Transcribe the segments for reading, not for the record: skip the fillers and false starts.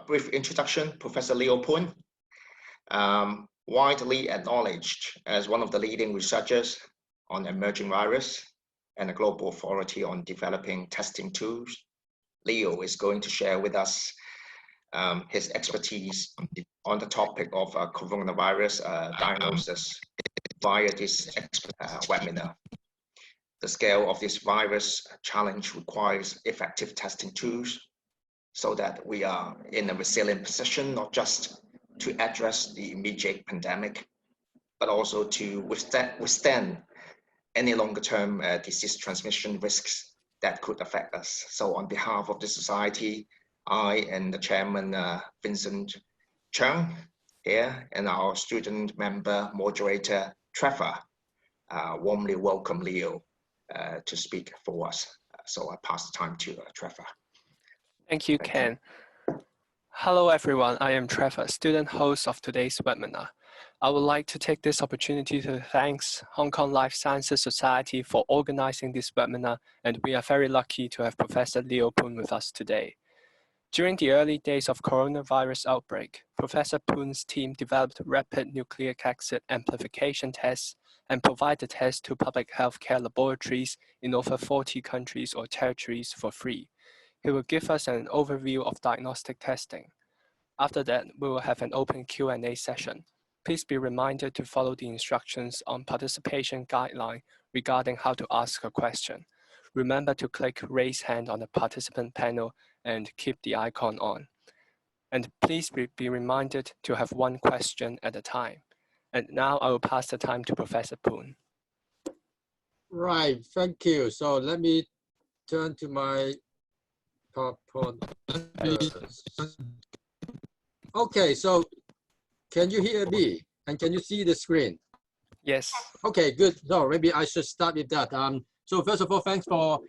brief introduction, Professor Leo Poon, widely acknowledged as one of the leading researchers on emerging virus and a global authority on developing testing tools. Leo is going to share with us his expertise on the topic of coronavirus diagnosis via this webinar. The scale of this virus challenge requires effective testing tools so that we are in a resilient position, not just to address the immediate pandemic, but also to withstand any longer-term disease transmission risks that could affect us. So on behalf of the society, I and the chairman, Vincent Chung here, and our student member, moderator, Trevor, warmly welcome Leo to speak for us. So I pass the time to Trevor. Thank you, Ken. Hello, everyone. I am Trevor, student host of today's webinar. I would like to take this opportunity to thank Hong Kong Life Sciences Society for organizing this webinar, and we are very lucky to have Professor Leo Poon with us today. During the early days of coronavirus outbreak, Professor Poon's team developed rapid nucleic acid amplification tests and provided tests to public healthcare laboratories in over 40 countries or territories for free. He will give us an overview of diagnostic testing. After that, we will have an open Q&A session. Please be reminded to follow the instructions on participation guideline regarding how to ask a question. Remember to click raise hand on the participant panel and keep the icon on. And please be reminded to have one question at a time. And now I will pass the time to Professor Poon. Right, thank you. So let me turn to my PowerPoint. Okay, so can you hear me? And can you see the screen? Yes. Okay, good. So maybe I should start with that. So first of all, thanks for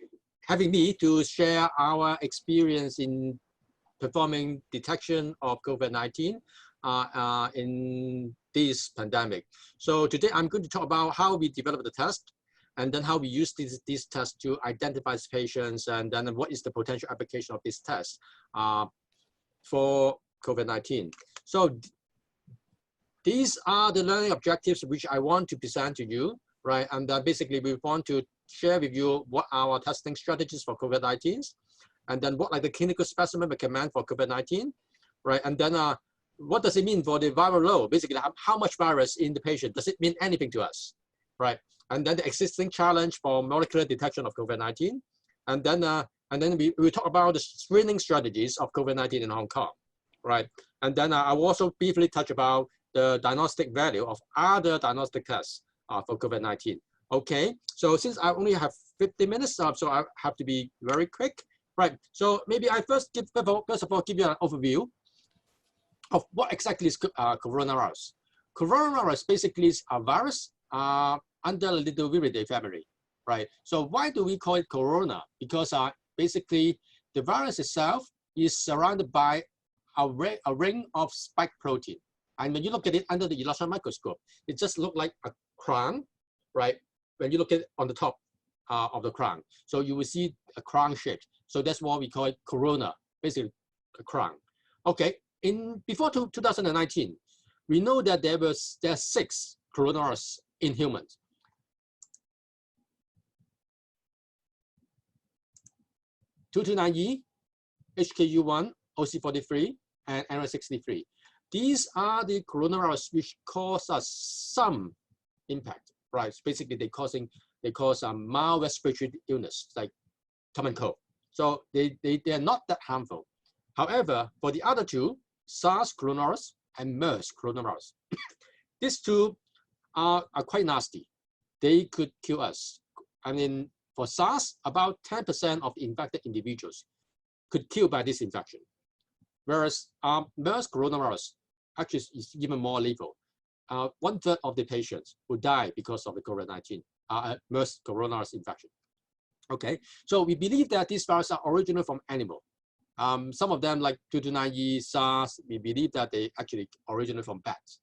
having me to share our experience in performing detection of COVID-19 in this pandemic. So today I'm going to talk about how we develop the test, and then how we use this test to identify patients, and then what is the potential application of this test for COVID-19. So these are the learning objectives which I want to present to you, right? And basically we want to share with you what our testing strategies for COVID-19, and then what like the clinical specimen recommend for COVID-19, right? And then what does it mean for the viral load? Basically, how much virus in the patient? Does it mean anything to us, right? And then the existing challenge for molecular detection of COVID-19. And then we talk about the screening strategies of COVID-19 in Hong Kong, right? And then I will also briefly touch about the diagnostic value of other diagnostic tests for COVID-19. Okay, so since I only have 50 minutes, so I have to be very quick, right? So maybe I first of all give you an overview of what exactly is coronavirus. Coronavirus basically is a virus under the Littoviridae family, right? So why do we call it corona? Because basically the virus itself is surrounded by a ring of spike protein. And when you look at it under the electron microscope, it just looks like a crown, right? When you look at it on the top of the crown. So you will see a crown shape. So that's why we call it corona, basically a crown. Okay, before 2019, we know that there are 6 coronavirus in humans. (229E), HKU1, OC43, and NR63. These are the coronavirus which cause us some impact, right? Basically, they cause mild respiratory illness like common cold. So they are not that harmful. However, for the other 2, SARS coronavirus and MERS coronavirus, these 2 are quite nasty. They could kill us. I mean, for SARS, about 10% of infected individuals could kill by this infection. Whereas MERS coronavirus actually is even more lethal. 1/3 of the patients will die because of the COVID-19, MERS coronavirus infection. Okay, so we believe that these viruses are original from animal. Some of them, like 229E, SARS, we believe that they actually originate from bats.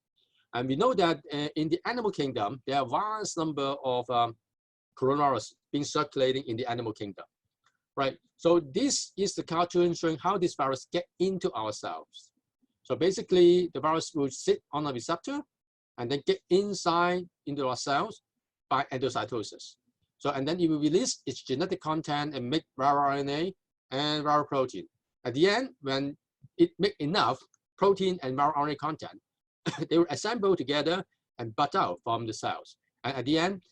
And we know that in the animal kingdom, there are a vast number of coronavirus being circulating in the animal kingdom. right? So this is the cartoon showing how this virus get into our cells. So basically, the virus will sit on a receptor and then get inside into our cells by endocytosis. So, and then it will release its genetic content and make viral RNA and viral protein. At the end, when it make enough protein and viral RNA content, they will assemble together and bud out from the cells. And at the end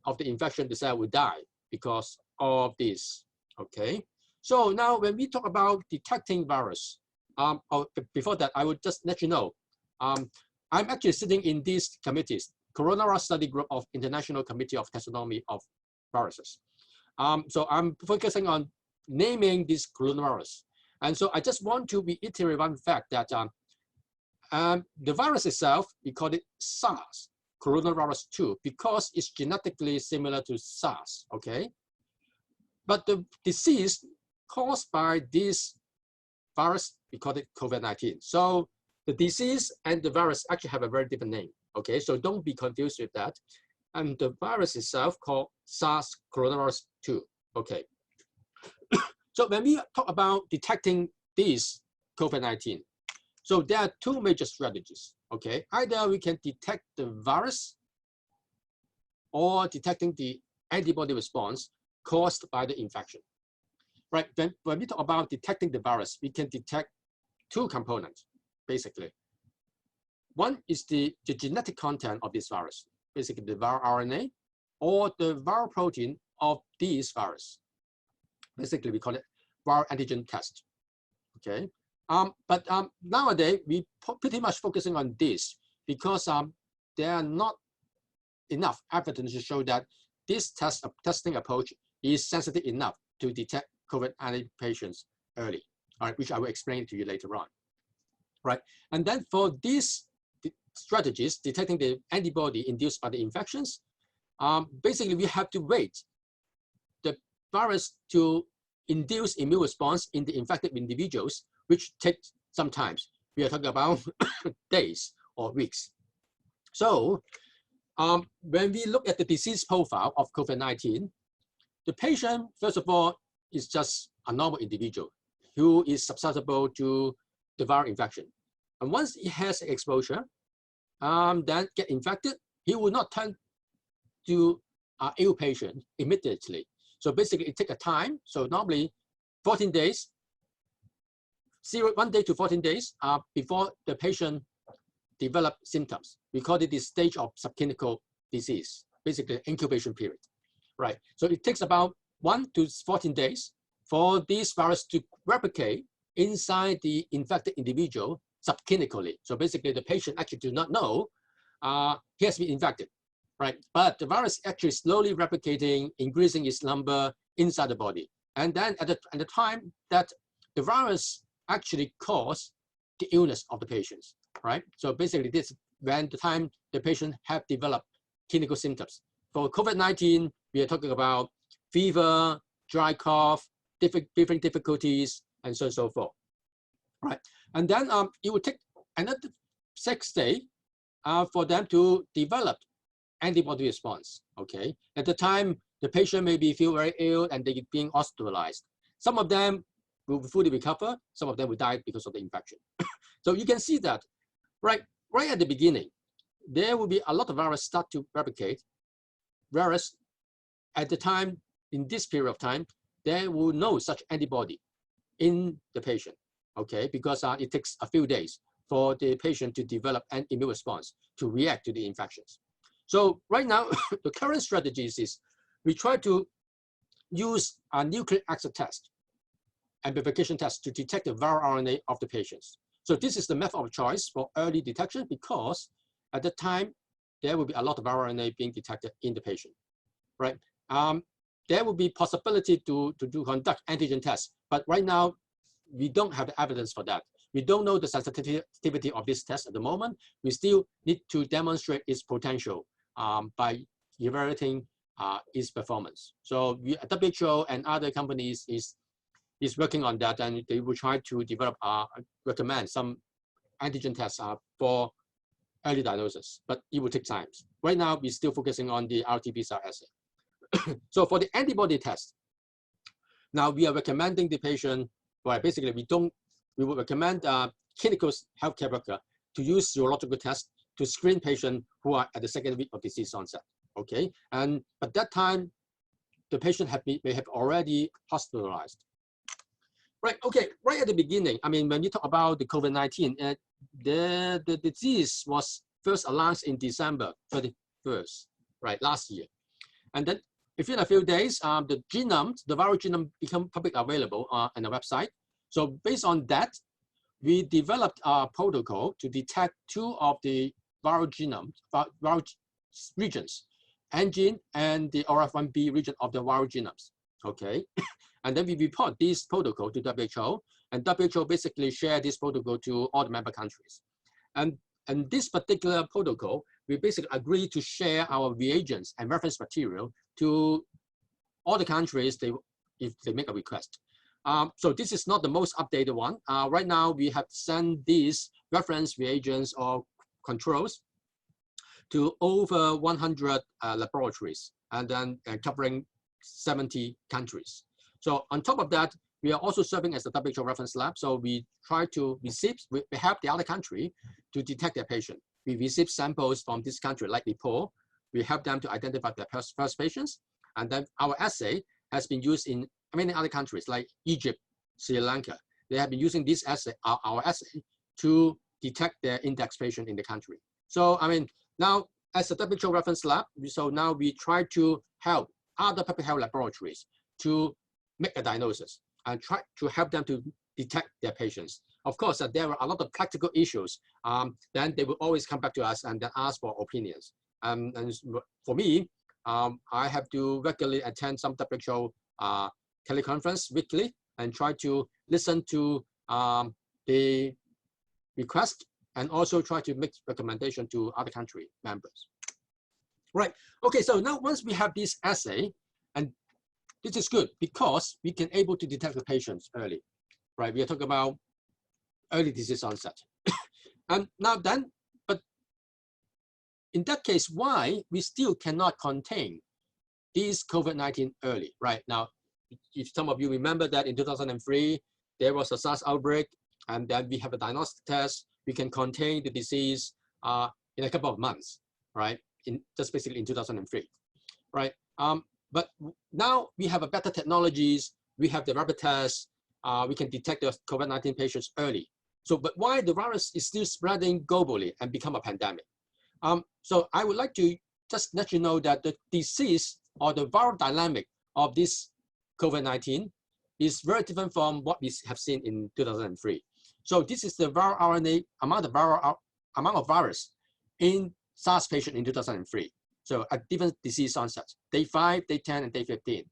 of the infection, the cell will die because of this, okay? So now when we talk about detecting virus, before that, I would just let you know, I'm actually sitting in these committees, Coronavirus Study Group of International Committee of Taxonomy of Viruses. So I'm focusing on naming this coronavirus. And so I just want to reiterate one fact that the virus itself, we call it SARS, coronavirus 2, because it's genetically similar to SARS, okay? But the disease caused by this virus, we call it COVID-19. So the disease and the virus actually have a very different name, okay? So don't be confused with that. And the virus itself called SARS coronavirus 2, okay? So when we talk about detecting this COVID-19, so there are two major strategies, okay? Either we can detect the virus or detecting the antibody response caused by the infection, right? Then when we talk about detecting the virus, we can detect two components, basically. One is the genetic content of this virus, basically the viral RNA or the viral protein of this virus. Basically, we call it viral antigen test, okay? But nowadays, we pretty much focusing on this because there are not enough evidence to show that this testing approach is sensitive enough to detect COVID-19 patients early, all right, which I will explain to you later on, right? And then for these strategies, detecting the antibody induced by the infections, basically we have to wait the virus to induce immune response in the infected individuals, which takes some time. We are talking about days or weeks. So when we look at the disease profile of COVID-19, the patient, first of all, is just a normal individual who is susceptible to the viral infection. And once he has exposure, then get infected, he will not turn to an ill patient immediately. So basically, it takes a time. So normally, 14 days, 1 day to 14 days before the patient develop symptoms. We call it the stage of subclinical disease, basically incubation period, right? So it takes about 1 to 14 days for this virus to replicate inside the infected individual subclinically. So basically, the patient actually does not know he has been infected, right? But the virus actually slowly replicating, increasing its number inside the body. And then at the time that the virus actually cause the illness of the patients, right? So basically this when the time the patient have developed clinical symptoms. For COVID-19, we are talking about fever, dry cough, different difficulties, and so on and so forth, right? And then it will take another 6 days for them to develop antibody response, okay? At the time, the patient may feel very ill and they're being hospitalized. Some of them will fully recover, some of them will die because of the infection. So you can see that right at the beginning, there will be a lot of virus start to replicate, whereas at the time, in this period of time, there will no such antibody in the patient, okay? Because it takes a few days for the patient to develop an immune response to react to the infections. So right now, the current strategies is we try to use a nucleic acid test, amplification test to detect the viral RNA of the patients. So this is the method of choice for early detection because at the time, there will be a lot of viral RNA being detected in the patient, right? There will be possibility to conduct antigen tests, but right now, we don't have the evidence for that. We don't know the sensitivity of this test at the moment. We still need to demonstrate its potential by evaluating its performance. So WHO and other companies is working on that, and they will try to develop, recommend some antigen tests for early diagnosis, but it will take time. Right now, we're still focusing on the RT-PCR assay. So for the antibody test, Now we are recommending the patient, well, basically we would recommend clinical healthcare worker to use serological tests to screen patients who are at the second week of disease onset. Okay, and at that time, the patient may have already hospitalized. Right, okay, right at the beginning, I mean, when you talk about the COVID-19, the disease was first announced in December 31st, right, last year. And then within a few days, the viral genome became publicly available on the website. So based on that, we developed a protocol to detect two of the viral regions, N-gene and the RF1B region of the viral genomes, okay? And then we report this protocol to WHO, and WHO basically share this protocol to all the member countries. And this particular protocol, we basically agree to share our reagents and reference material to all the countries if they make a request. So this is not the most updated one. Right now, we have sent these reference reagents or controls to over 100 laboratories, and then covering 70 countries. So on top of that, we are also serving as a WHO reference lab. So we try to we help the other country to detect their patient. We receive samples from this country, like Nepal. We help them to identify their first patients. And then our assay has been used in many other countries, like Egypt, Sri Lanka. They have been using this assay, our assay, to detect their index patient in the country. So, I mean, now as a WHO reference lab, so now we try to help other public health laboratories to make a diagnosis and try to help them to detect their patients. Of course, there are a lot of practical issues. Then they will always come back to us and then ask for opinions. And for me, I have to regularly attend some WHO teleconference weekly and try to listen to the request and also try to make recommendation to other country members. Right, okay, so now once we have this assay, and this is good because we can able to detect the patients early, right? We are talking about early disease onset. And now then, but in that case, why we still cannot contain this COVID-19 early, right? Now, if some of you remember that in 2003, there was a SARS outbreak, and then we have a diagnostic test, we can contain the disease in a couple of months, right? Just basically in 2003, right? But now we have a better technologies, we have the rapid tests, we can detect the COVID-19 patients early. So, but why the virus is still spreading globally and become a pandemic? So I would like to just let you know that the disease or the viral dynamic of this COVID-19 is very different from what we have seen in 2003. So this is the viral RNA amount of virus in SARS patient in 2003. So at different disease onset, day 5, day 10, and day 15.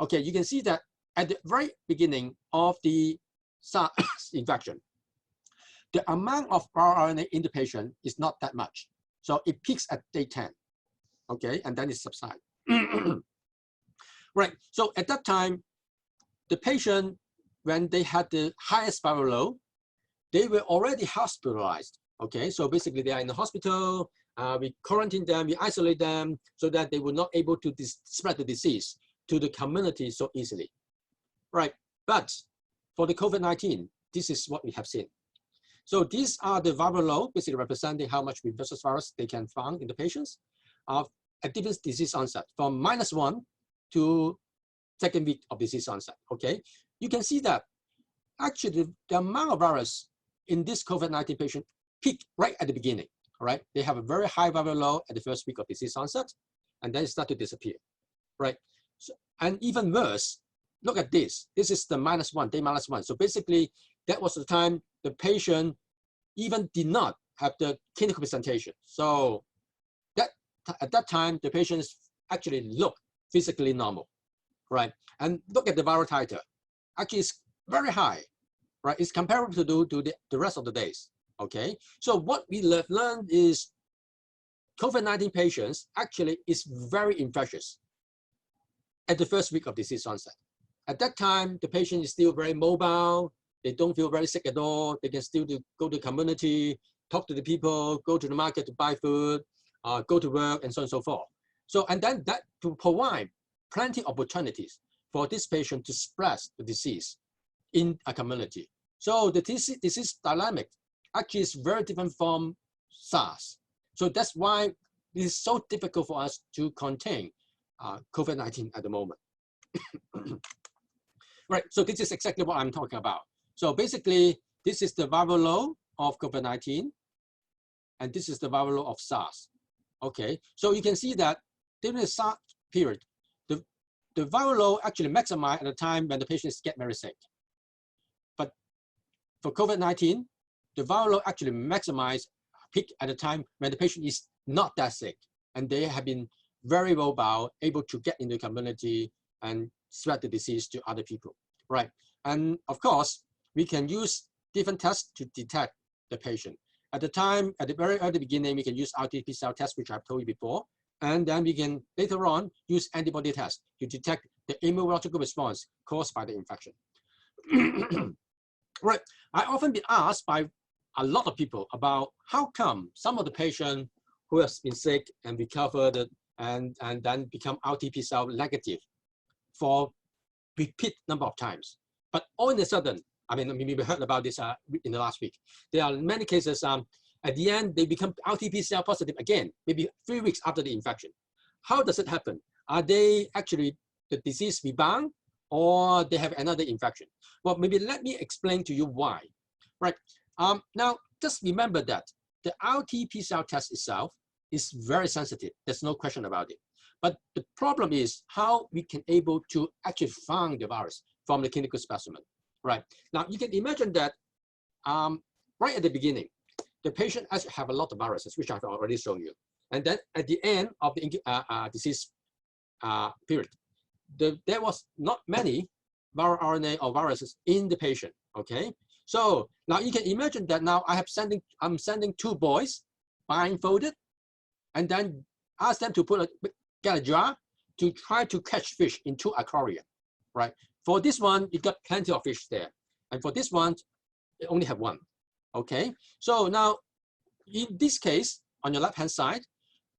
Okay, you can see that at the very beginning of the SARS infection, the amount of viral RNA in the patient is not that much. So it peaks at day 10, okay, and then it subsides. Right, so at that time, the patient, when they had the highest viral load, they were already hospitalized, okay? So basically they are in the hospital, we quarantine them, we isolate them so that they were not able to spread the disease to the community so easily, right? But for the COVID-19, this is what we have seen. So these are the viral load, basically representing how much infectious virus they can find in the patients at different disease onset, from -1 to second week of disease onset, okay? You can see that actually the amount of virus in this COVID-19 patient peaked right at the beginning, all right? They have a very high viral load at the first week of disease onset, and then it starts to disappear, right? So, and even worse, look at this. This is the -1, day -1. So basically, that was the time the patient even did not have the clinical presentation. So at that time, the patients actually look physically normal, right? And look at the viral titer. Actually, it's very high, right? It's comparable to the rest of the days, okay? So what we learned is COVID-19 patients actually is very infectious at the first week of disease onset. At that time, the patient is still very mobile. They don't feel very sick at all. They can still go to the community, talk to the people, go to the market to buy food, go to work, and so on and so forth. So, and then that to provide plenty of opportunities for this patient to spread the disease in a community. So the disease dynamic actually is very different from SARS. So that's why it is so difficult for us to contain COVID-19 at the moment. Right, so this is exactly what I'm talking about. So basically, this is the viral load of COVID-19, and this is the viral load of SARS. Okay, so you can see that during the SARS period, the viral load actually maximized at the time when the patients get very sick. But for COVID-19, the viral load actually maximized peak at the time when the patient is not that sick, and they have been very mobile, able to get into the community and spread the disease to other people, right? And of course, we can use different tests to detect the patient. At the time, at the very early beginning, we can use RT-PCR test, which I've told you before, and then we can later on use antibody test to detect the immunological response caused by the infection. Right, I often been asked by a lot of people about how come some of the patients who have been sick and recovered and then become RT-PCR negative for repeat number of times. But all of a sudden, I mean, we heard about this in the last week. There are many cases, at the end, they become RT-PCR positive again, maybe 3 weeks after the infection. How does it happen? Are they actually, the disease rebound, or they have another infection? Well, maybe let me explain to you why. Right, now just remember that the RT-PCR test itself is very sensitive. There's no question about it. But the problem is how we can able to actually find the virus from the clinical specimen. Right, now you can imagine that right at the beginning, the patient actually have a lot of viruses, which I've already shown you. And then at the end of the disease period, there was not many viral RNA or viruses in the patient, okay? So now you can imagine that now I'm sending 2 boys blindfolded, and then ask them to get a jar to try to catch fish into aquarium, right? For this one, you got plenty of fish there. And for this one, you only have 1, okay? So now, in this case, on your left-hand side,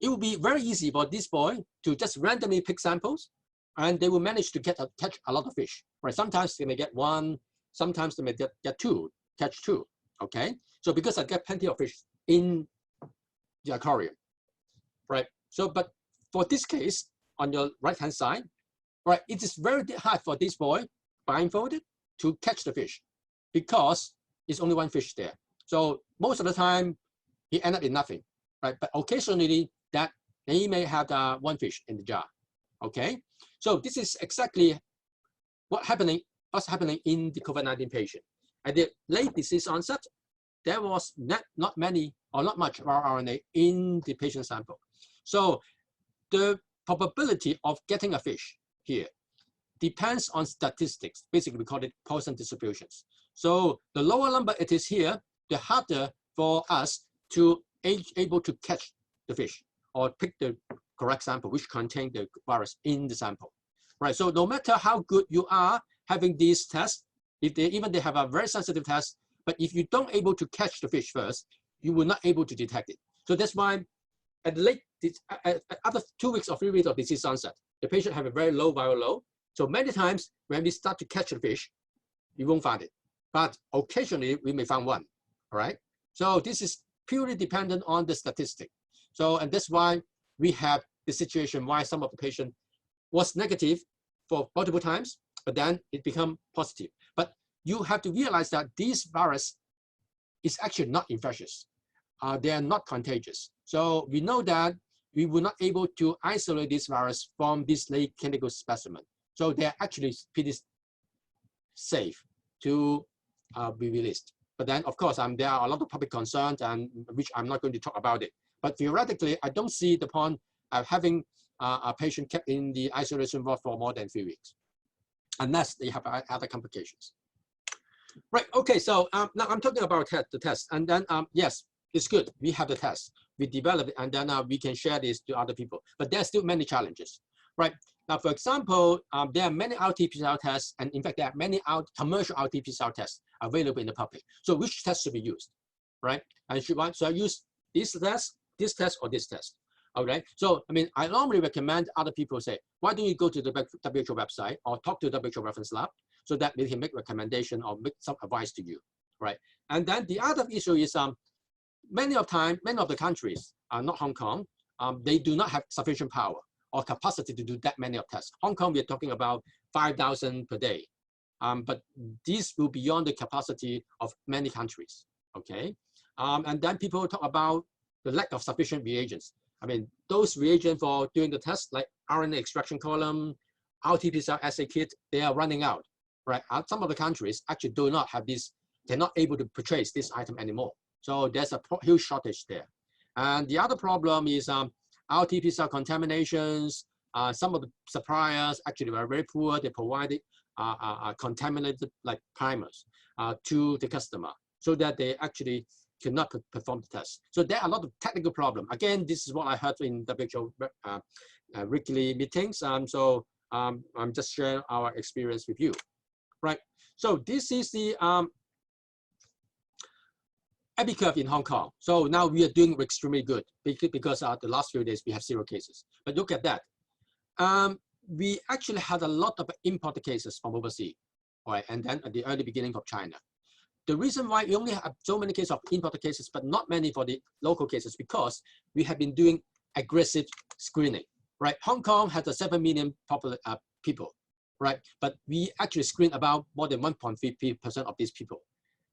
it will be very easy for this boy to just randomly pick samples, and they will manage to catch a lot of fish, right? Sometimes they may get 1, sometimes they may get 2, catch 2, okay? So because I get plenty of fish in the aquarium, right? So, but for this case, on your right-hand side, right, it is very hard for this boy, blindfolded, to catch the fish because it's only 1 fish there. So most of the time, he ends up in nothing, right? But occasionally, that he may have 1 fish in the jar, okay? So this is exactly what's happening in the COVID-19 patient. At the late disease onset, there was not many or not much viral RNA in the patient sample. So the probability of getting a fish here depends on statistics. Basically, we call it Poisson distributions. So the lower number it is here, the harder for us to able to catch the fish or pick the correct sample which contain the virus in the sample, right? So no matter how good you are having these tests, if they have a very sensitive test, but if you don't able to catch the fish first, you will not able to detect it. So that's why at the after 2 weeks or 3 weeks of disease onset, the patient have a very low viral load. So many times when we start to catch the fish, you won't find it. But occasionally we may find 1, all right? So this is purely dependent on the statistic. So, and that's why we have the situation why some of the patient was negative for multiple times, but then it become positive. But you have to realize that this virus is actually not infectious. They are not contagious. So we know that we were not able to isolate this virus from this late clinical specimen. So they're actually pretty safe to be released. But then, of course, there are a lot of public concerns, and which I'm not going to talk about it. But theoretically, I don't see the point of having a patient kept in the isolation ward for more than 3 weeks, unless they have other complications. Right, okay, so now I'm talking about the test. And then, yes, it's good. We have the test. We develop it, and then we can share this to other people. But there's still many challenges, right? Now, for example, there are many RT-PCR tests, and in fact, there are many commercial RT-PCR tests available in the public. So which test should be used, right? And should I use this test, or this test? Okay, so I mean, I normally recommend other people say, why don't you go to the WHO website or talk to the WHO reference lab so that they can make recommendation or make some advice to you, right? And then the other issue is many of the countries, not Hong Kong, they do not have sufficient power or capacity to do that many of tests. Hong Kong, we're talking about 5,000 per day, but this will be beyond the capacity of many countries. Okay, and then people talk about the lack of sufficient reagents. I mean, those reagents for doing the test, like RNA extraction column, RT-PCR assay kit, they are running out, right? Some of the countries actually do not have this, they're not able to purchase this item anymore. So there's a huge shortage there. And the other problem is RT-PCR contaminations. Some of the suppliers actually were very poor. They provided contaminated like primers to the customer so that they actually cannot perform the test. So there are a lot of technical problems. Again, this is what I heard in WHO weekly meetings. So I'm just sharing our experience with you, right? So this is the epi curve in Hong Kong. So now we are doing extremely good because the last few days we have 0 cases. But look at that. We actually had a lot of imported cases from overseas, right? And then at the early beginning of China. The reason why we only have so many cases of imported cases, but not many for the local cases, because we have been doing aggressive screening, right? Hong Kong has a 7 million people, right? But we actually screen about more than 1.5% of these people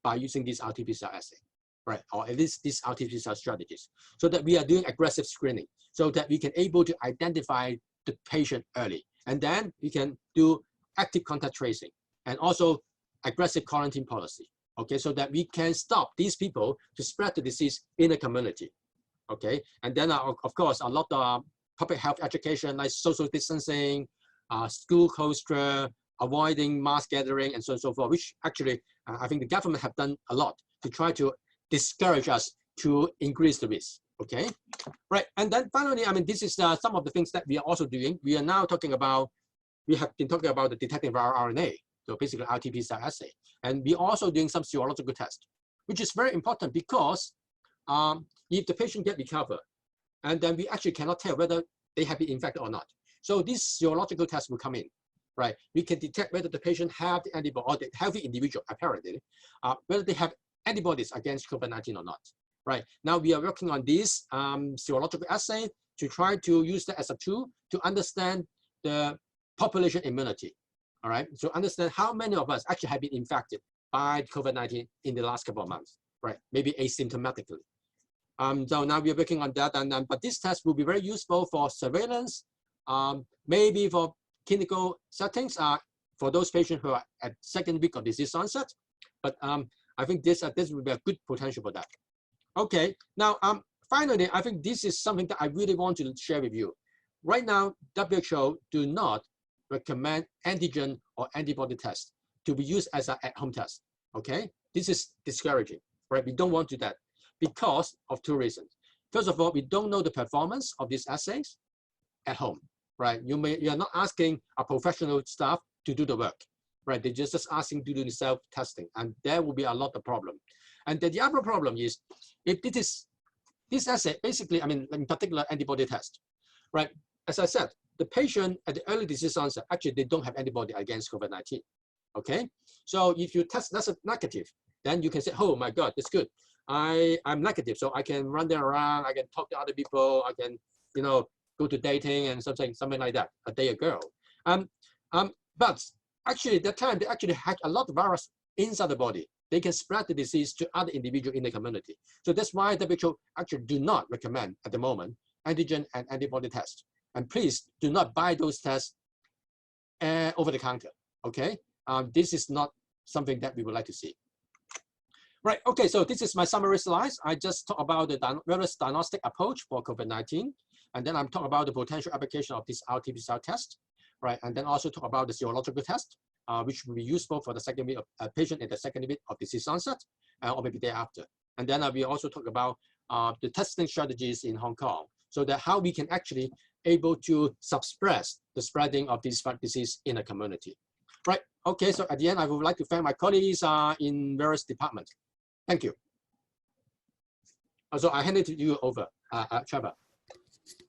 by using this RT-PCR assay, right? Or at least these RT-PCR strategies, so that we are doing aggressive screening, so that we can able to identify the patient early, and then we can do active contact tracing and also aggressive quarantine policy. Okay, so that we can stop these people to spread the disease in the community. Okay, and then of course a lot of public health education like social distancing, school closure, avoiding mass gathering, and so on and so forth, which actually I think the government have done a lot to try to discourage us to increase the risk. Okay, right, and then finally, I mean, this is some of the things that we are also doing. We are now talking about, we have been talking about the detecting viral RNA. So basically RT-PCR assay. And we're also doing some serological tests, which is very important because if the patient get recovered, and then we actually cannot tell whether they have been infected or not. So these serological tests will come in, right? We can detect whether the patient have the antibody, or the healthy individual apparently, whether they have antibodies against COVID-19 or not, right? Now we are working on this serological assay to try to use that as a tool to understand the population immunity. All right, so understand how many of us actually have been infected by COVID-19 in the last couple of months, right? Maybe asymptomatically. So now we're working on that, and but this test will be very useful for surveillance, maybe for clinical settings, for those patients who are at 2nd week of disease onset. But I think this will be a good potential for that. Okay, now finally, I think this is something that I really want to share with you. Right now, WHO do not recommend antigen or antibody test to be used as an at-home test. Okay, this is discouraging, right? We don't want to do that because of 2 reasons. First of all, we don't know the performance of these assays at home, right? You are not asking a professional staff to do the work, right? They're just asking to do the self-testing, and there will be a lot of problem. And then the other problem is, if this assay, basically, I mean, in particular, antibody test, right? As I said, the patient at the early disease onset, actually, they don't have antibody against COVID-19, okay? So if you test that's negative, then you can say, oh my God, it's good. I'm negative, so I can run there around, I can talk to other people, I can, you know, go to dating and something like that, a day ago. But actually, at that time, they actually had a lot of virus inside the body. They can spread the disease to other individuals in the community. So that's why WHO actually do not recommend at the moment antigen and antibody tests. And please do not buy those tests over the counter, okay? This is not something that we would like to see. Right, okay, so this is my summary slides. I just talked about the various diagnostic approach for COVID-19, and then I'm talking about the potential application of this RT-PCR test, right? And then also talk about the serological test, which will be useful for the 2nd week of a patient in the 2nd week of disease onset, or maybe thereafter. And then we also talk about the testing strategies in Hong Kong, so that how we can actually able to suppress the spreading of this disease in the community. Right, okay, so at the end, I would like to thank my colleagues in various departments. Thank you. So I hand it to you over, Trevor.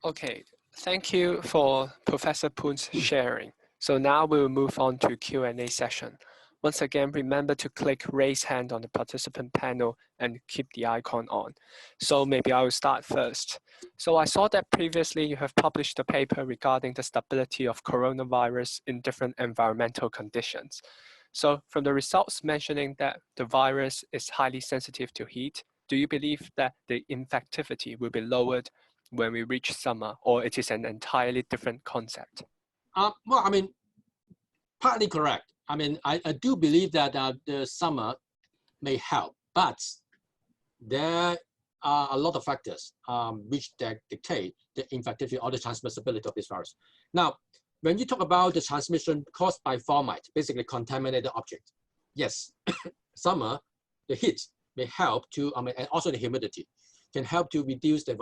Okay, thank you for Professor Poon's sharing. So now we will move on to Q&A session. Once again, remember to click raise hand on the participant panel and keep the icon on. So maybe I will start first. So I saw that previously you have published a paper regarding the stability of coronavirus in different environmental conditions. So from the results mentioning that the virus is highly sensitive to heat, do you believe that the infectivity will be lowered when we reach summer, or it is an entirely different concept? Well, I mean, partly correct. I mean, I do believe that the summer may help, but there are a lot of factors which dictate the infectivity or the transmissibility of this virus. Now, when you talk about the transmission caused by formite, basically contaminated object, yes, summer, the heat may help to, and also the humidity can help to reduce the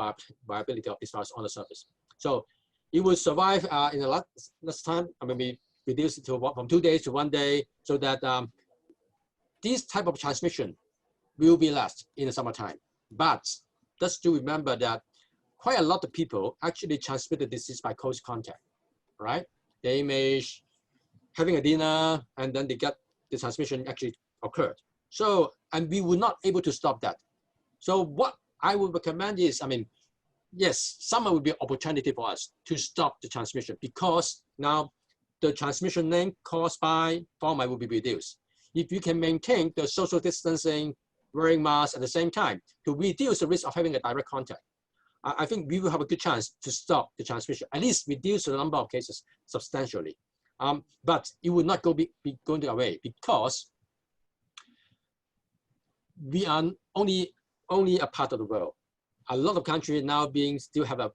viability of this virus on the surface. So it will survive in the last time, we reduce it to from 2 days to 1 day, so that this type of transmission will be less in the summertime. But just to remember that quite a lot of people actually transmit the disease by close contact, right? They may having a dinner and then they get the transmission actually occurred. So, and we were not able to stop that. So what I would recommend is, yes, summer will be an opportunity for us to stop the transmission, because now the transmission link caused by formite will be reduced. If you can maintain the social distancing, wearing masks at the same time to reduce the risk of having a direct contact, I think we will have a good chance to stop the transmission, at least reduce the number of cases substantially. But it will not be going away, because we are only a part of the world. A lot of countries now still have a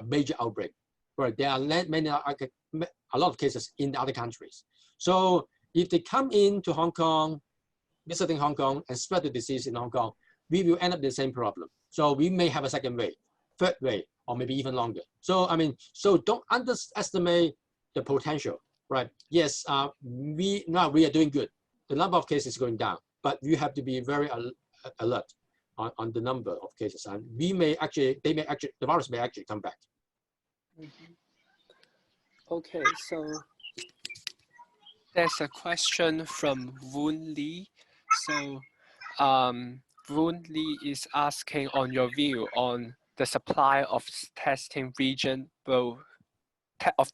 major outbreak, where there are a lot of cases in the other countries. So if they come into Hong Kong, visiting Hong Kong and spread the disease in Hong Kong, we will end up the same problem. So we may have a second wave, third wave, or maybe even longer. So so don't underestimate the potential, right? Yes, we are doing good. The number of cases is going down, but you have to be very alert on the number of cases, and the virus may actually come back. Okay, so there's a question from Woon Lee. So Woon Lee is asking on your view on the supply of testing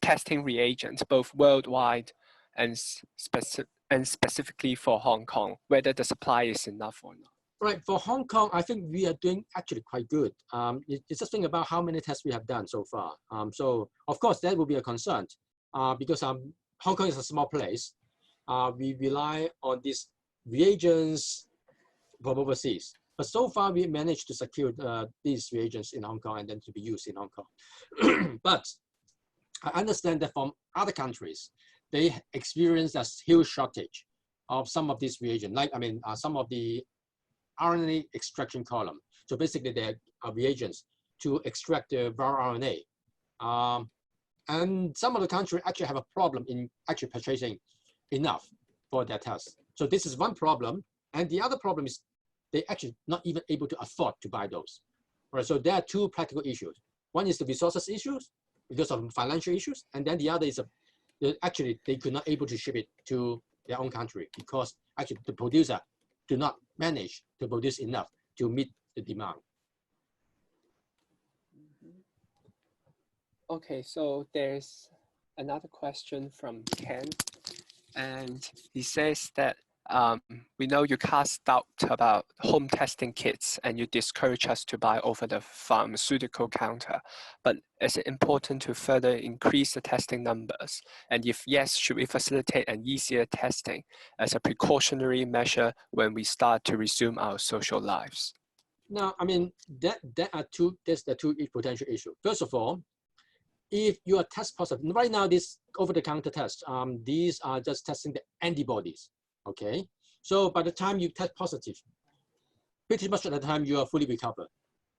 testing reagents, both worldwide and specifically for Hong Kong, whether the supply is enough or not. Right, for Hong Kong, I think we are doing actually quite good. It's just think about how many tests we have done so far. So of course that will be a concern because Hong Kong is a small place. We rely on these reagents from overseas. But so far we managed to secure these reagents in Hong Kong and then to be used in Hong Kong. But I understand that from other countries, they experience a huge shortage of some of these reagents, like some of the RNA extraction column. So basically they are reagents to extract the viral RNA. And some of the countries actually have a problem in actually purchasing enough for their tests. So this is one problem. And the other problem is they actually not even able to afford to buy those. Right, so there are two practical issues. One is the resources issues because of financial issues. And then the other is actually they could not able to ship it to their own country because actually the producer do not manage to produce enough to meet the demand. Okay, so there's another question from Ken, and he says that we know you cast doubt about home testing kits and you discourage us to buy over the pharmaceutical counter, but is it important to further increase the testing numbers? And if yes, should we facilitate an easier testing as a precautionary measure when we start to resume our social lives? Now, there's the two potential issues. First of all, if you are test positive, right now this over-the-counter test, these are just testing the antibodies. Okay, so by the time you test positive, pretty much at the time you are fully recovered,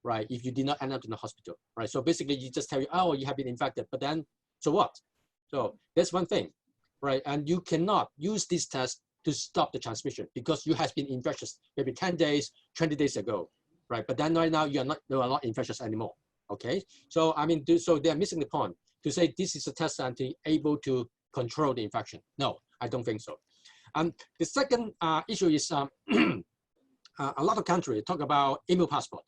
right? If you did not end up in the hospital, right? So basically you just tell you, oh, you have been infected, but then, so what? So that's one thing, right? And you cannot use this test to stop the transmission because you have been infectious maybe 10 days, 20 days ago, right? But then right now you are not infectious anymore, Okay, so I mean, so they're missing the point to say this is a test and able to control the infection. No, I don't think so. The second issue is a lot of countries talk about immune passport.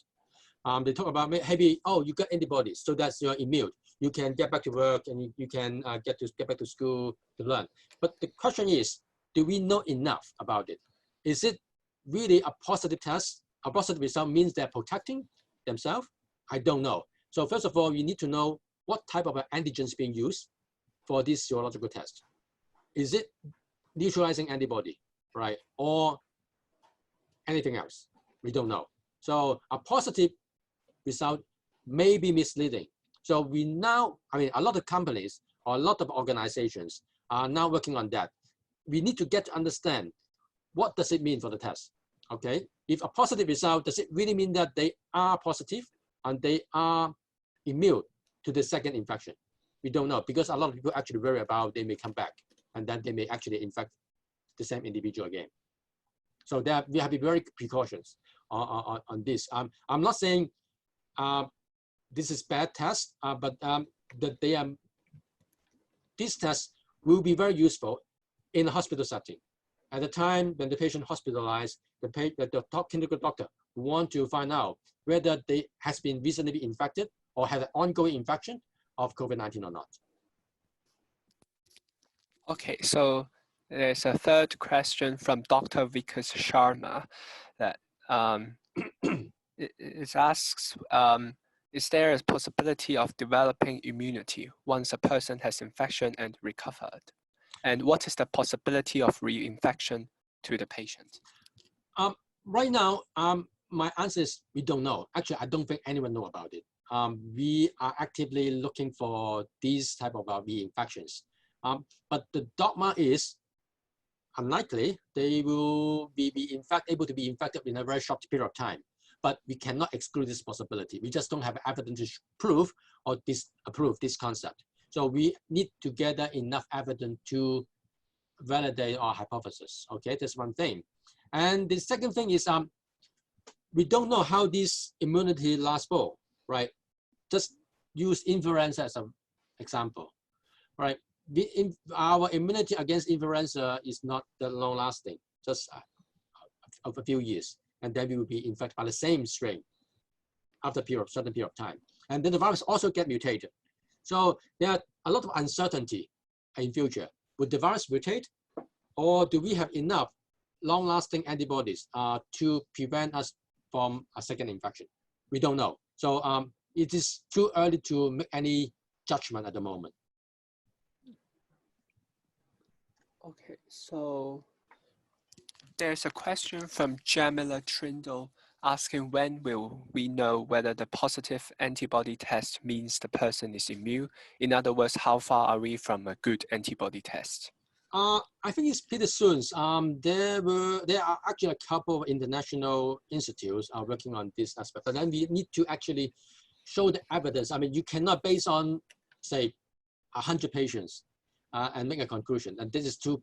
They talk about maybe, oh, you got antibodies, so that's your immune. You can get back to work and you can get back to school to learn. But the question is, do we know enough about it? Is it really a positive test? A positive result means they're protecting themselves? I don't know. So first of all, you need to know what type of antigens being used for this serological test. Is it neutralizing antibody, right? Or anything else? We don't know. So a positive result may be misleading. So we now, I mean, a lot of companies or a lot of organizations are now working on that. We need to get to understand what does it mean for the test, okay? If a positive result, does it really mean that they are positive and they are immune to the second infection? We don't know, because a lot of people actually worry about they may come back and then they may actually infect the same individual again. So that we have to be very precautions on this. I'm not saying this is bad test, but that these tests will be very useful in a hospital setting. At the time when the patient hospitalized, the top clinical doctor want to find out whether they has been recently infected or have an ongoing infection of COVID-19 or not. Okay, so there's a third question from Dr. Vikas Sharma that it asks, is there a possibility of developing immunity once a person has infection and recovered? And what is the possibility of reinfection to the patient? Right now, my answer is we don't know. Actually, I don't think anyone knows about it. We are actively looking for these type of reinfections. But the dogma is unlikely they will be able to be infected in a very short period of time. But we cannot exclude this possibility. We just don't have evidence to prove or disapprove this concept. So we need to gather enough evidence to validate our hypothesis. Okay, that's one thing. And the second thing is we don't know how this immunity lasts for, right? Just use influenza as an example, right? Our immunity against influenza is not that long lasting, just a few years. And then we will be infected by the same strain after a certain period of time. And then the virus also get mutated. So there are a lot of uncertainty in future. Would the virus mutate, or do we have enough long-lasting antibodies to prevent us from a second infection? We don't know. So it is too early to make any judgment at the moment. Okay, so there's a question from Jamila Trindle asking, when will we know whether the positive antibody test means the person is immune? In other words, how far are we from a good antibody test? I think it's pretty soon. There are actually a couple of international institutes are working on this aspect, but then we need to actually show the evidence. I mean, you cannot base on, say, 100 patients and make a conclusion, and this is too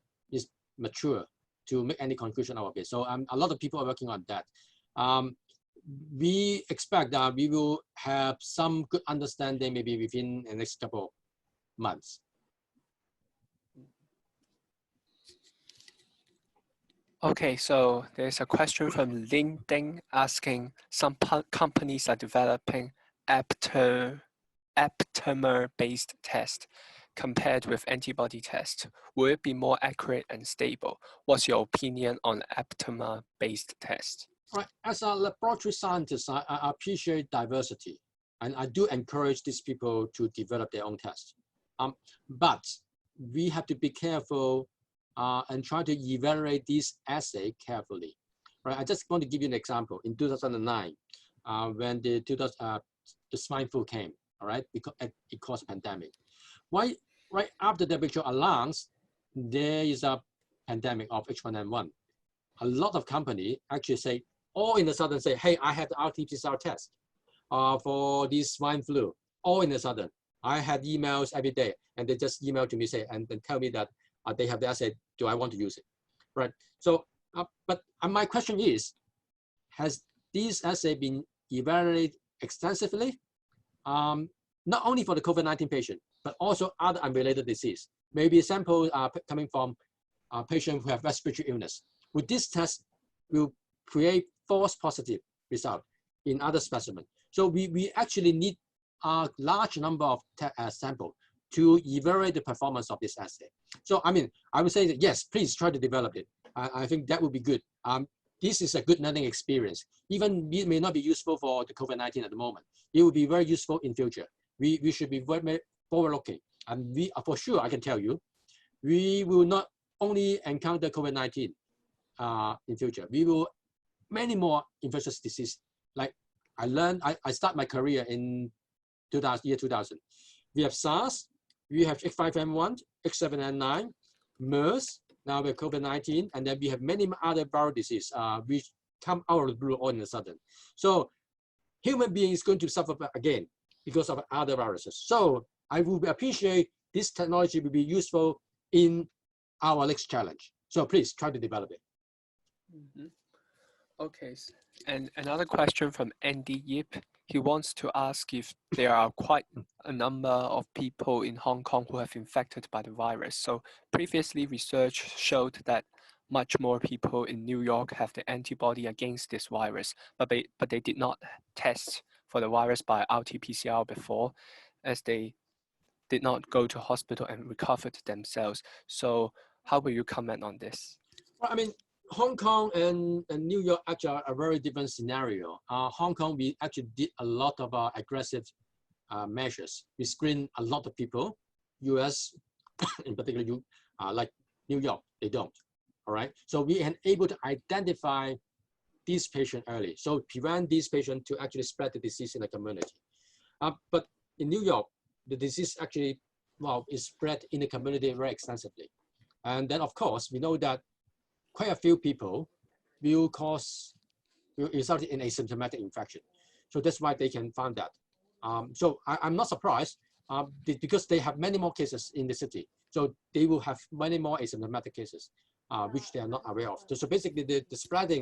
mature to make any conclusion out of it. So a lot of people are working on that. We expect that we will have some good understanding maybe within the next couple of months. Okay, so there's a question from Ling Ding asking, some companies are developing aptamer-based test compared with antibody test. Will it be more accurate and stable? What's your opinion on aptamer-based test? Right. As a laboratory scientist, I appreciate diversity, and I do encourage these people to develop their own tests. But we have to be careful and try to evaluate this assay carefully. Right. I just want to give you an example. In 2009, when the swine flu came, all right, because it caused a pandemic. Why? Right after the WHO announced there is a pandemic of H1N1, a lot of companies actually say, all in a sudden say, hey, I have the RT-PCR test for this swine flu. All in a sudden, I had emails every day, and they just email to me say, and then tell me that they have the assay. Do I want to use it? Right. So, but my question is, has this assay been evaluated extensively? not only for the COVID-19 patient, but also other unrelated disease. Maybe samples are coming from patients who have respiratory illness. With this test, will create false positive result in other specimens. So we actually need a large number of samples to evaluate the performance of this assay. So I mean, I would say that yes, please try to develop it. I think that would be good. This is a good learning experience. Even it may not be useful for the COVID-19 at the moment. It will be very useful in future. We should be very forward-looking. And we, for sure, I can tell you, we will not only encounter COVID-19 in future. We will many more infectious disease. Like I learned, I start my career in year 2000. We have SARS, we have H5N1, H7N9, MERS, now we have COVID-19, and then we have many other viral disease which come out of the blue all of a sudden. So human being is going to suffer again because of other viruses. So I would appreciate this technology will be useful in our next challenge. So please try to develop it. Mm-hmm. Okay, and another question from Andy Yip. He wants to ask if there are quite a number of people in Hong Kong who have infected by the virus. So previously research showed that much more people in New York have the antibody against this virus, but they did not test for the virus by RT-PCR before, as they did not go to hospital and recovered themselves. So how will you comment on this? Well, I mean, Hong Kong and New York actually are a very different scenario. Hong Kong, we actually did a lot of aggressive measures. We screened a lot of people. US, in particular, like New York, they don't. All right. So we are able to identify these patients early. So prevent these patients to actually spread the disease in the community. But in New York, the disease actually, well, is spread in the community very extensively. And then, of course, we know that quite a few people will result in asymptomatic infection. So that's why they can find that. So I'm not surprised because they have many more cases in the city. So they will have many more asymptomatic cases, which they are not aware of. So basically the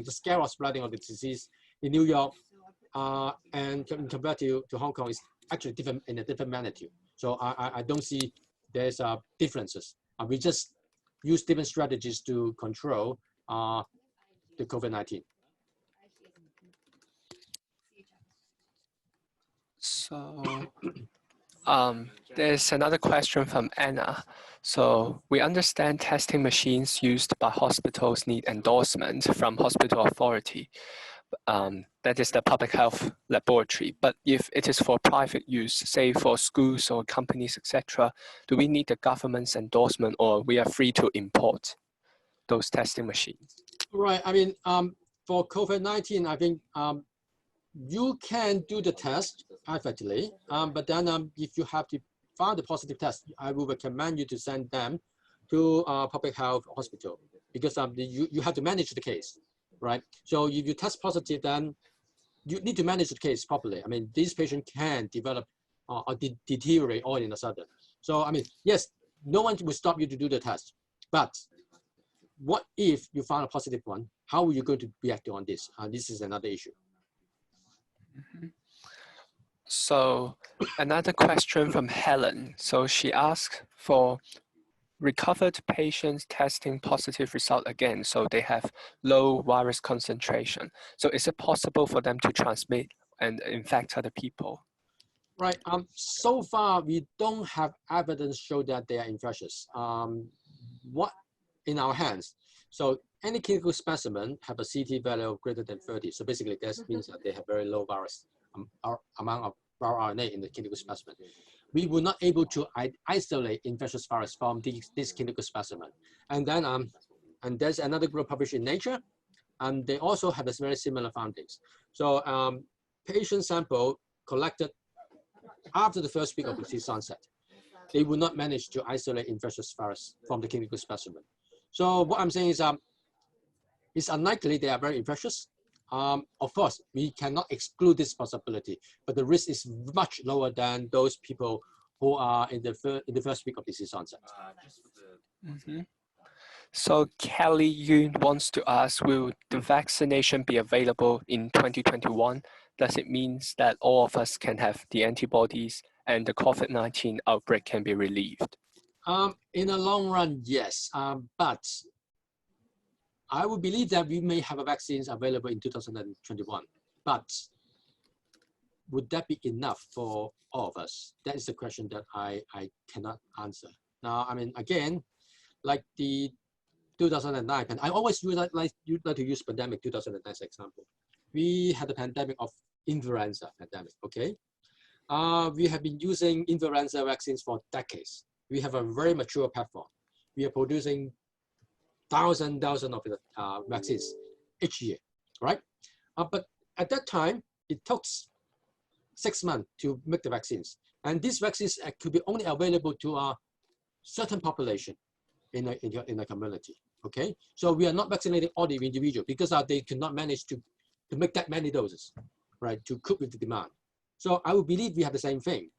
scale of spreading of the disease in New York and compared to Hong Kong is actually different in a different magnitude. So I don't see there's differences. We just use different strategies to control the COVID-19. So there's another question from Anna. So we understand testing machines used by hospitals need endorsement from hospital authority. That is the public health laboratory. But if it is for private use, say for schools or companies, etc., do we need the government's endorsement, or we are free to import those testing machines? Right. I mean, for COVID-19, I think you can do the test privately, but then if you have to find a positive test, I will recommend you to send them to a public health hospital because you have to manage the case, right? So if you test positive, then you need to manage the case properly. I mean, these patients can develop or deteriorate all in a sudden. So, I mean, yes, no one will stop you to do the test, but what if you found a positive one? How are you going to react on this? This is another issue. Mm-hmm. So another question from Helen. So she asked for recovered patients testing positive result again. So they have low virus concentration. So is it possible for them to transmit and infect other people? Right. So far, we don't have evidence show that they are infectious. What in our hands? So any clinical specimen have a CT value greater than 30. So basically, that means that they have very low virus amount of viral RNA in the clinical specimen. We were not able to isolate infectious virus from this clinical specimen. And then, and there's another group published in Nature, and they also have very similar findings. So patient sample collected after the first week of disease onset, they will not manage to isolate infectious virus from the clinical specimen. So what I'm saying is, it's unlikely they are very infectious. Of course, we cannot exclude this possibility, but the risk is much lower than those people who are in the first week of disease onset. Mm-hmm. So Kelly Yun wants to ask, will the vaccination be available in 2021? does it mean that all of us can have the antibodies and the COVID-19 outbreak can be relieved? In the long run, yes, but I would believe that we may have vaccines available in 2021, but would that be enough for all of us? That is the question that I cannot answer. Now, I mean, again, like the 2009, and I always like to use pandemic 2009 as an example. We had a pandemic of influenza pandemic, okay? We have been using influenza vaccines for decades. We have a very mature platform. We are producing thousands of vaccines each year, right? But at that time, it took 6 months to make the vaccines. And these vaccines could be only available to a certain population in a community, okay? So we are not vaccinating all the individuals because they cannot manage to make that many doses, right, to cope with the demand. So I would believe we have the same thing.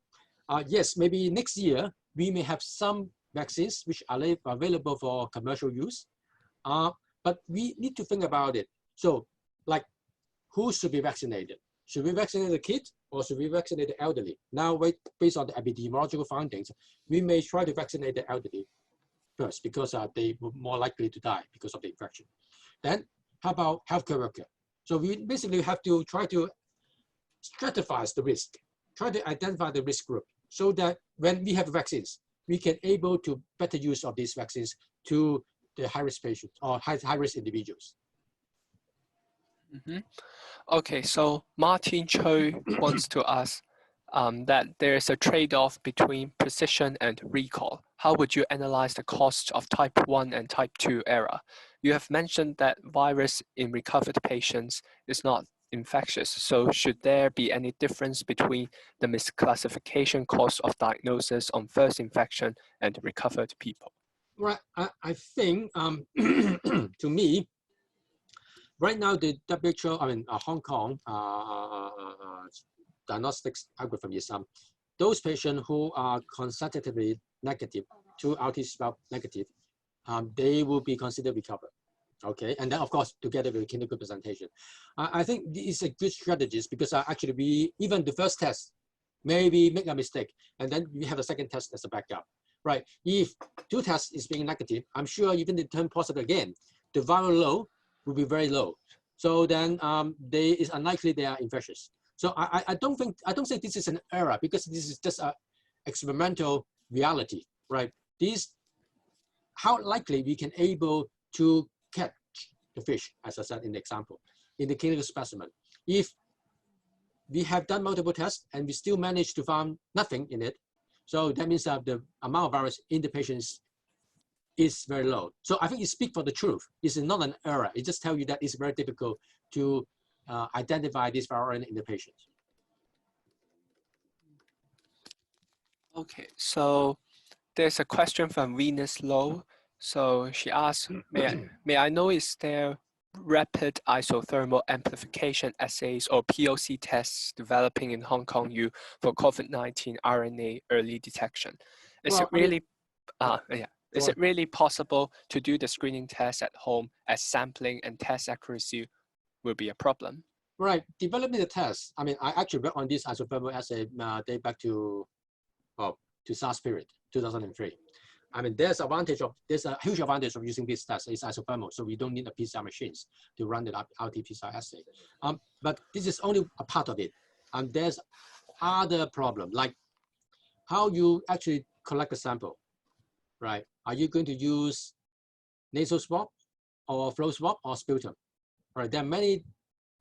Yes, maybe next year, we may have some vaccines which are available for commercial use, but we need to think about it. So, like, who should be vaccinated? Should we vaccinate the kids or should we vaccinate the elderly? Now, based on the epidemiological findings, we may try to vaccinate the elderly first because they were more likely to die because of the infection. Then, how about healthcare worker? So we basically have to try to stratify the risk, try to identify the risk group so that when we have vaccines, we can able to better use of these vaccines to the high-risk patients or high-risk individuals. Mm-hmm. Okay, so Martin Cho wants to ask that there is a trade-off between precision and recall. How would you analyze the cost of type 1 and type 2 error? You have mentioned that virus in recovered patients is not infectious, so should there be any difference between the misclassification cost of diagnosis on first infection and recovered people? Right, I think, to me, right now the WHO, I mean, Hong Kong diagnostics algorithm is those patients who are consecutively negative, 2 RT-12 negative, they will be considered recovered. Okay, and then of course together with clinical presentation, I think this is a good strategy because actually even the first test maybe make a mistake, and then we have a second test as a backup, right? If 2 tests is being negative, I'm sure even the turn positive again, the viral load will be very low. So then it's unlikely they are infectious. So I don't say this is an error because this is just an experimental reality, right? How likely we can able to catch the fish, as I said in the example, in the clinical specimen. If we have done multiple tests and we still manage to find nothing in it, so that means that the amount of virus in the patients is very low. So I think it speaks for the truth. It's not an error. It just tells you that it's very difficult to identify this viral in the patients. Okay, so there's a question from Venus Low. So she asks, may I know, is there rapid isothermal amplification assays or POC tests developing in Hong Kong U for COVID-19 RNA early detection? Is it really possible to do the screening test at home as sampling and test accuracy will be a problem? Right, developing the test. I mean, I actually worked on this isothermal assay date back to SARS period, 2003. I mean, there's a huge advantage of using this test. It's isothermal, so we don't need a PCR machines to run the RT-PCR assay. But this is only a part of it. And there's other problem, like how you actually collect a sample, right? Are you going to use nasal swab or flow swab or sputum? Right, there are many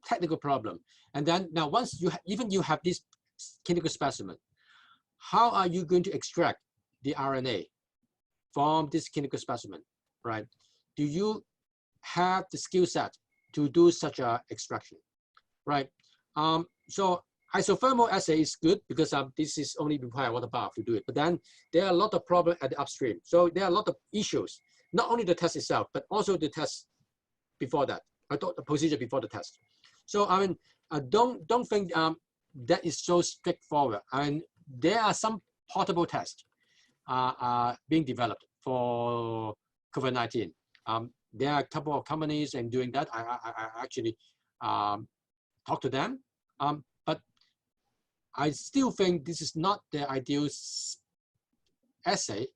technical problems. And then now once you have this clinical specimen, how are you going to extract the RNA from this clinical specimen, right? Do you have the skill set to do such a extraction, right? So isothermal assay is good because this is only require water bath to do it. But then there are a lot of problems at the upstream. So there are a lot of issues, not only the test itself, but also the test before that, the procedure before the test. So I mean, I don't think that is so straightforward. I mean, there are some portable tests being developed for COVID-19. There are a couple of companies and doing that. I actually talked to them. But I still think this is not the ideal assay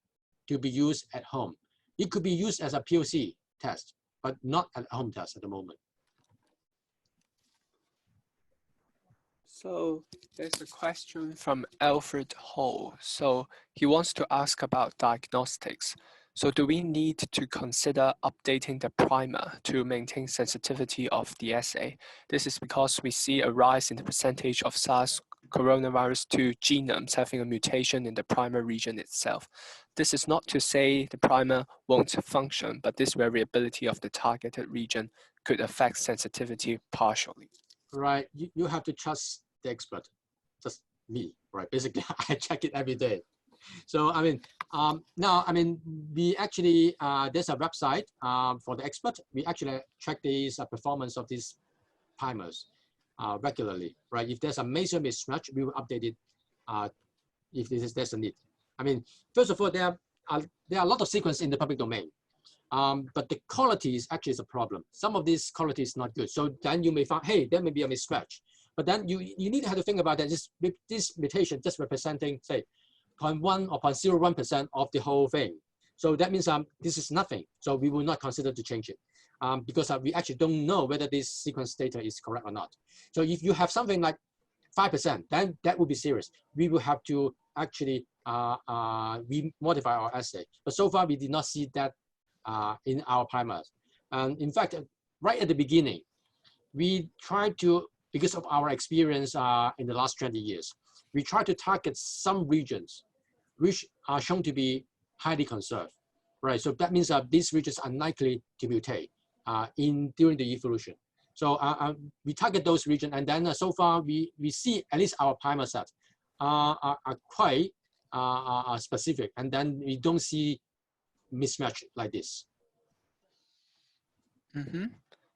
to be used at home. It could be used as a POC test, but not at home test at the moment. So there's a question from Alfred Ho. So he wants to ask about diagnostics. So do we need to consider updating the primer to maintain sensitivity of the assay? This is because we see a rise in the percentage of SARS coronavirus 2 genomes having a mutation in the primer region itself. This is not to say the primer won't function, but this variability of the targeted region could affect sensitivity partially. Right, you have to trust the expert, just me, right? Basically, I check it every day. So I mean, now I mean, we actually there's a website for the expert. We actually check these performance of these primers regularly, right? If there's a major mismatch, we will update it if there's a need. I mean, first of all, there are a lot of sequences in the public domain, but the quality is actually a problem. Some of this quality is not good. So then you may find, hey, there may be a mismatch. But then you need to have to think about that. This mutation just representing, say, 0.1 or 0.01% of the whole thing. So that means this is nothing. So we will not consider to change it because we actually don't know whether this sequence data is correct or not. So if you have something like 5%, then that would be serious. We will have to actually we modify our assay. But so far, we did not see that in our primers. And in fact, right at the beginning, we tried to, because of our experience in the last 20 years, we try to target some regions which are shown to be highly conserved, right? So that means these regions are likely to mutate during the evolution. So we target those regions, and then so far we see at least our primer sets are quite specific, and then we don't see mismatch like this. Mm-hmm.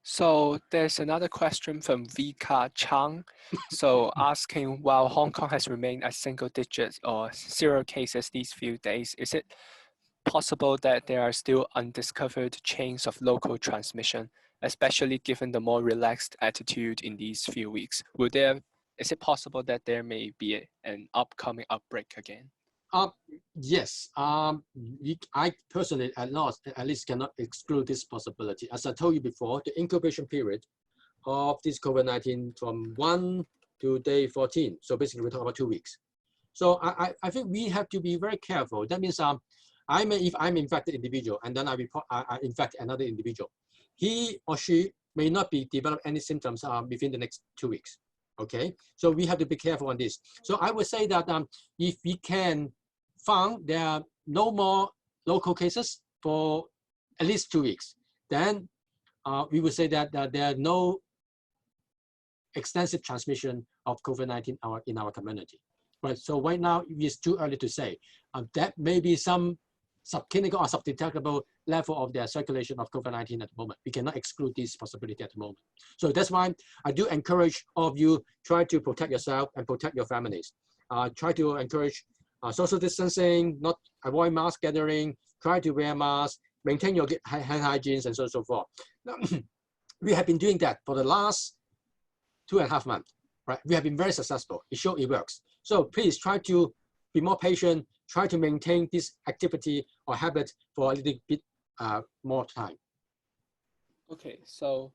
So there's another question from Vika Chang. So asking, while Hong Kong has remained at single digits or 0 cases these few days, is it possible that there are still undiscovered chains of local transmission, especially given the more relaxed attitude in these few weeks? Is it possible that there may be an upcoming outbreak again? Yes, I personally at least cannot exclude this possibility. As I told you before, the incubation period of this COVID-19 from 1 to day 14. So basically we're talking about 2 weeks. So I think we have to be very careful. That means if I'm infected individual and then I infect another individual, he or she may not be develop any symptoms within the next 2 weeks. Okay, so we have to be careful on this. So I would say that if we can find there are no more local cases for at least 2 weeks, then we would say that there are no extensive transmission of COVID-19 in our community. Right. So right now it's too early to say. That may be some subclinical or subdetectable level of their circulation of COVID-19 at the moment. We cannot exclude this possibility at the moment. So that's why I do encourage all of you, try to protect yourself and protect your families. Try to encourage social distancing, not avoid mass gathering, try to wear masks, maintain your hand hygiene, and so forth. Now, we have been doing that for the last 2.5 months, right? We have been very successful. It shows it works. So please try to be more patient, try to maintain this activity or habit for a little bit more time. Okay, so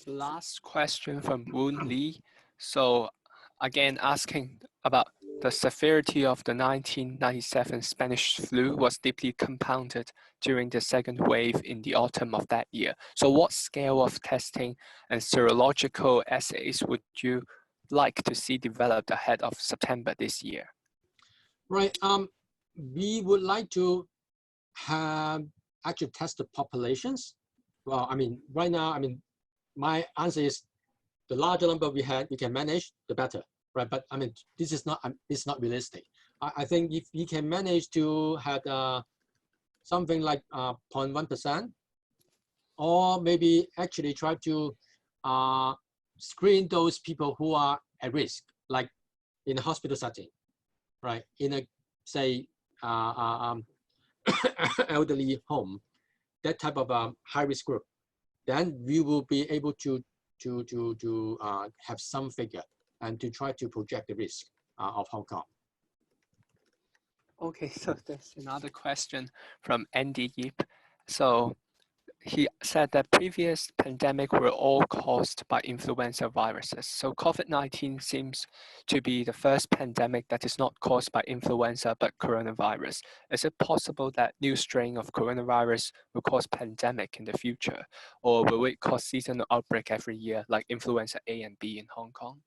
last question from Woon Lee. So again, asking about the severity of the 1997 Spanish flu was deeply compounded during the second wave in the autumn of that year. So what scale of testing and serological assays would you like to see developed ahead of September this year? Right. We would like to have actually test the populations. Well, I mean, right now, I mean, my answer is the larger number we can manage, the better, right? But I mean, this is not realistic. I think if we can manage to have something like 0.1%, or maybe actually try to screen those people who are at risk, like in a hospital setting, right? In a, say, elderly home, that type of high-risk group, then we will be able to have some figure and to try to project the risk of Hong Kong. Okay, so there's another question from Andy Yip. So he said that previous pandemic were all caused by influenza viruses. So COVID-19 seems to be the first pandemic that is not caused by influenza but coronavirus. Is it possible that new strain of coronavirus will cause pandemic in the future? Or will it cause seasonal outbreak every year like influenza A and B in Hong Kong?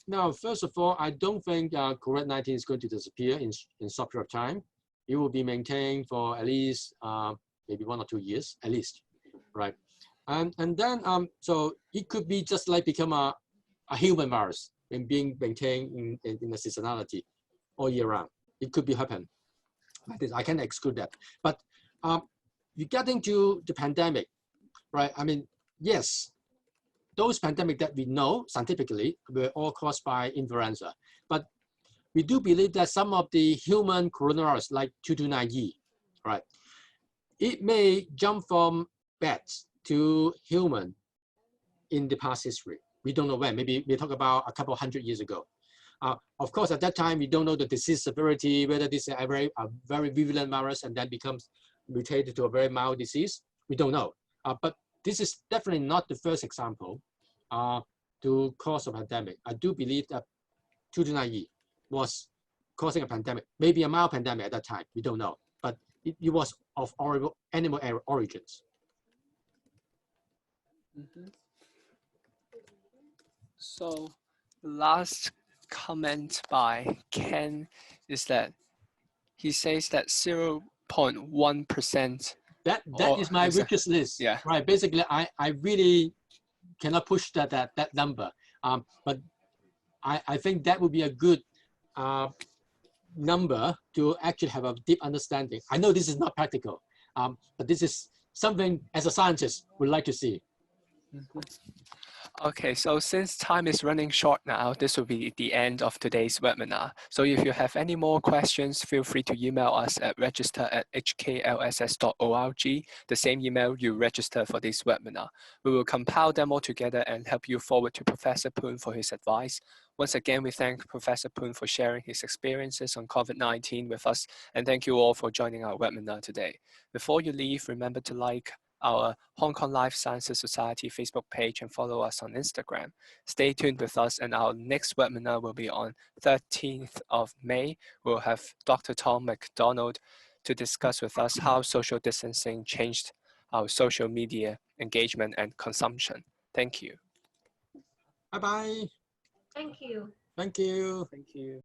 Now, first of all, I don't think COVID-19 is going to disappear in short period of time. It will be maintained for at least maybe 1 or 2 years, at least, right? And then, so it could be just like become a human virus and being maintained in the seasonality all year round. It could be happen like this. I can't exclude that. But regarding to the pandemic, right? I mean, yes, those pandemic that we know scientifically were all caused by influenza. But we do believe that some of the human coronavirus, like 229E, right? It may jump from bats to human in the past history. We don't know when. Maybe we talk about a couple 100 years ago. Of course, at that time, we don't know the disease severity, whether this is a very virulent virus and then becomes mutated to a very mild disease. We don't know. But this is definitely not the first example to cause a pandemic. I do believe that 229E was causing a pandemic, maybe a mild pandemic at that time. We don't know. But it was of animal origins. Mm-hmm. So the last comment by Ken is that he says that 0.1%. That is my richest list. Yeah. Right. Basically, I really cannot push that number. But I think that would be a good number to actually have a deep understanding. I know this is not practical, but this is something as a scientist would like to see. Mm-hmm. Okay, so since time is running short now, this will be the end of today's webinar. So if you have any more questions, feel free to email us at register@hklss.org, the same email you register for this webinar. We will compile them all together and help you forward to Professor Poon for his advice. Once again, we thank Professor Poon for sharing his experiences on COVID-19 with us, and thank you all for joining our webinar today. Before you leave, remember to like our Hong Kong Life Sciences Society Facebook page and follow us on Instagram. Stay tuned with us, and our next webinar will be on 13th of May. We'll have Dr. Tom McDonald to discuss with us how social distancing changed our social media engagement and consumption. Thank you. Bye-bye. Thank you. Thank you. Thank you.